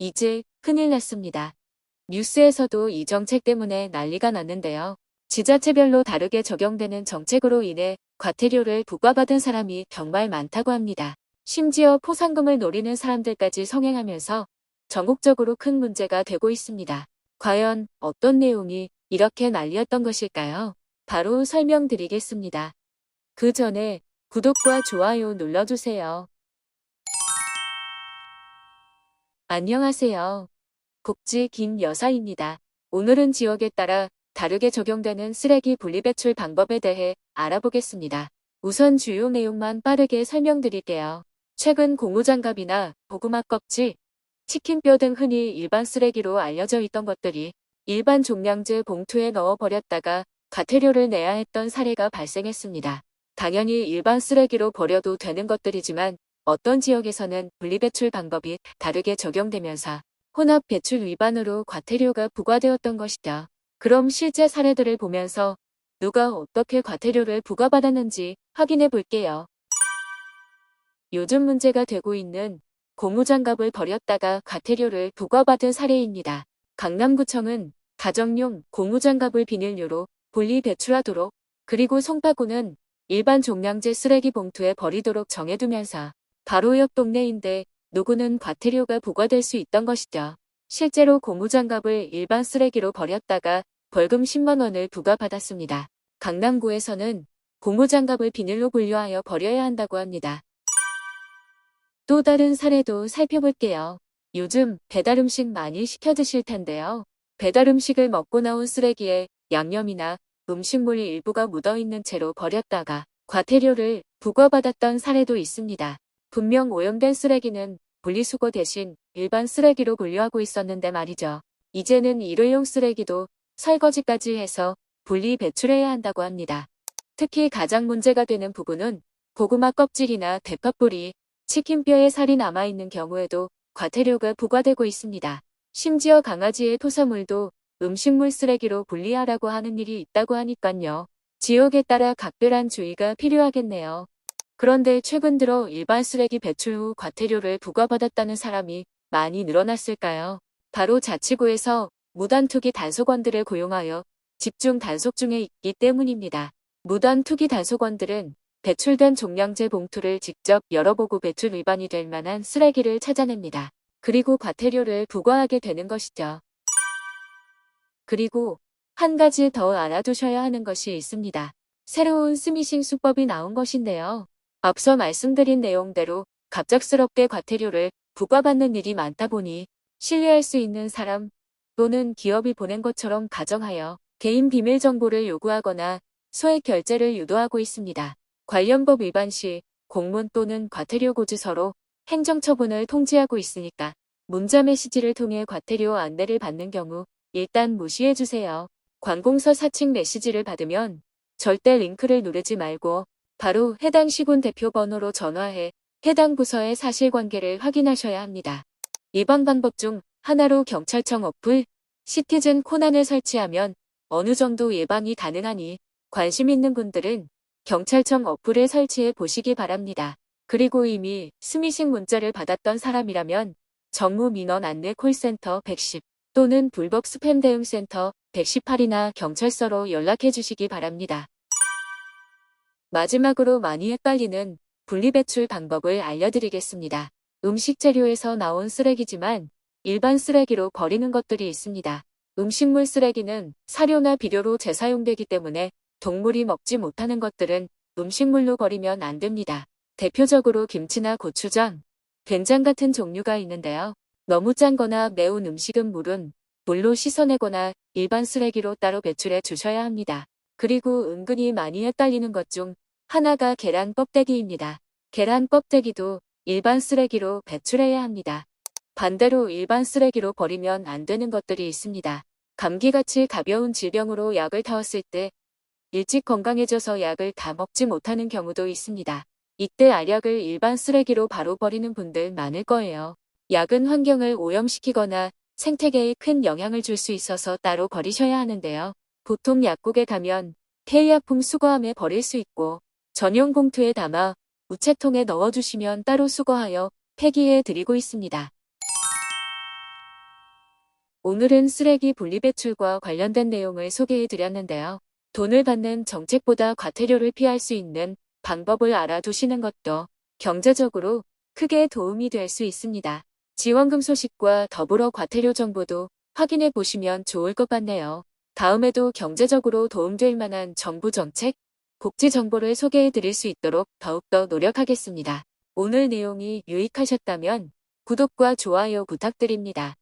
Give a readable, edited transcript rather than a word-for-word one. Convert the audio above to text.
이제 큰일 났습니다. 뉴스에서도 이 정책 때문에 난리가 났는데요. 지자체별로 다르게 적용되는 정책으로 인해 과태료를 부과받은 사람이 정말 많다고 합니다. 심지어 포상금을 노리는 사람들까지 성행하면서 전국적으로 큰 문제가 되고 있습니다. 과연 어떤 내용이 이렇게 난리였던 것일까요? 바로 설명드리겠습니다. 그 전에 구독과 좋아요 눌러주세요. 안녕하세요. 국지 김 여사입니다. 오늘은 지역에 따라 다르게 적용되는 쓰레기 분리배출 방법에 대해 알아보겠습니다. 우선 주요 내용만 빠르게 설명드릴게요. 최근 고무장갑이나 고구마 껍질, 치킨뼈 등 흔히 일반 쓰레기로 알려져 있던 것들이 일반 종량제 봉투에 넣어 버렸다가 과태료를 내야 했던 사례가 발생했습니다. 당연히 일반 쓰레기로 버려도 되는 것들이지만 어떤 지역에서는 분리배출 방법이 다르게 적용되면서 혼합 배출 위반으로 과태료가 부과되었던 것이죠. 그럼 실제 사례들을 보면서 누가 어떻게 과태료를 부과받았는지 확인해 볼게요. 요즘 문제가 되고 있는 고무장갑을 버렸다가 과태료를 부과받은 사례입니다. 강남구청은 가정용 고무장갑을 비닐류로 분리 배출하도록, 그리고 송파구는 일반 종량제 쓰레기 봉투에 버리도록 정해두면서 바로 옆 동네인데 누구는 과태료가 부과될 수 있던 것이죠. 실제로 고무장갑을 일반 쓰레기로 버렸다가 벌금 10만 원을 부과받았습니다. 강남구에서는 고무장갑을 비닐로 분류하여 버려야 한다고 합니다. 또 다른 사례도 살펴볼게요. 요즘 배달음식 많이 시켜 드실 텐데요. 배달음식을 먹고 나온 쓰레기에 양념이나 음식물 일부가 묻어있는 채로 버렸다가 과태료를 부과받았던 사례도 있습니다. 분명 오염된 쓰레기는 분리수거 대신 일반 쓰레기로 분류하고 있었는데 말이죠. 이제는 일회용 쓰레기도 설거지까지 해서 분리 배출해야 한다고 합니다. 특히 가장 문제가 되는 부분은 고구마 껍질이나 대파뿌리, 치킨뼈에 살이 남아있는 경우에도 과태료가 부과되고 있습니다. 심지어 강아지의 토사물도 음식물 쓰레기로 분리하라고 하는 일이 있다고 하니깐요. 지역에 따라 각별한 주의가 필요하겠네요. 그런데 최근 들어 일반 쓰레기 배출 후 과태료를 부과받았다는 사람이 많이 늘어났을까요? 바로 자치구에서 무단투기 단속원들을 고용하여 집중 단속 중에 있기 때문입니다. 무단투기 단속원들은 배출된 종량제 봉투를 직접 열어보고 배출 위반이 될 만한 쓰레기를 찾아냅니다. 그리고 과태료를 부과하게 되는 것이죠. 그리고 한 가지 더 알아두셔야 하는 것이 있습니다. 새로운 스미싱 수법이 나온 것인데요. 앞서 말씀드린 내용대로 갑작스럽게 과태료를 부과받는 일이 많다 보니 신뢰할 수 있는 사람 또는 기업이 보낸 것처럼 가정하여 개인 비밀 정보를 요구하거나 소액 결제를 유도하고 있습니다. 관련 법 위반 시 공문 또는 과태료 고지서로 행정처분을 통지하고 있으니까 문자 메시지를 통해 과태료 안내를 받는 경우 일단 무시해주세요. 관공서 사칭 메시지를 받으면 절대 링크를 누르지 말고 바로 해당 시군 대표 번호로 전화해 해당 부서의 사실관계를 확인하셔야 합니다. 이번 방법 중 하나로 경찰청 어플 시티즌 코난을 설치하면 어느 정도 예방이 가능하니 관심 있는 분들은 경찰청 어플을 설치해 보시기 바랍니다. 그리고 이미 스미싱 문자를 받았던 사람이라면 정무민원 안내 콜센터 110 또는 불법 스팸 대응센터 118이나 경찰서로 연락해 주시기 바랍니다. 마지막으로 많이 헷갈리는 분리배출 방법을 알려드리겠습니다. 음식 재료에서 나온 쓰레기지만 일반 쓰레기로 버리는 것들이 있습니다. 음식물 쓰레기는 사료나 비료로 재사용되기 때문에 동물이 먹지 못하는 것들은 음식물로 버리면 안 됩니다. 대표적으로 김치나 고추장, 된장 같은 종류가 있는데요. 너무 짠 거나 매운 음식은 물로 씻어내거나 일반 쓰레기로 따로 배출해 주셔야 합니다. 그리고 은근히 많이 헷갈리는 것 중 하나가 계란 껍데기입니다. 계란 껍데기도 일반 쓰레기로 배출해야 합니다. 반대로 일반 쓰레기로 버리면 안 되는 것들이 있습니다. 감기같이 가벼운 질병으로 약을 타왔을 때 일찍 건강해져서 약을 다 먹지 못하는 경우도 있습니다. 이때 알약을 일반 쓰레기로 바로 버리는 분들 많을 거예요. 약은 환경을 오염시키거나 생태계에 큰 영향을 줄 수 있어서 따로 버리셔야 하는데요. 보통 약국에 가면 폐의약품 수거함에 버릴 수 있고 전용 봉투에 담아 우체통에 넣어주시면 따로 수거하여 폐기해 드리고 있습니다. 오늘은 쓰레기 분리배출과 관련된 내용을 소개해 드렸는데요. 돈을 받는 정책보다 과태료를 피할 수 있는 방법을 알아두시는 것도 경제적으로 크게 도움이 될 수 있습니다. 지원금 소식과 더불어 과태료 정보도 확인해 보시면 좋을 것 같네요. 다음에도 경제적으로 도움될 만한 정부 정책, 복지 정보를 소개해 드릴 수 있도록 더욱더 노력하겠습니다. 오늘 내용이 유익하셨다면 구독과 좋아요 부탁드립니다.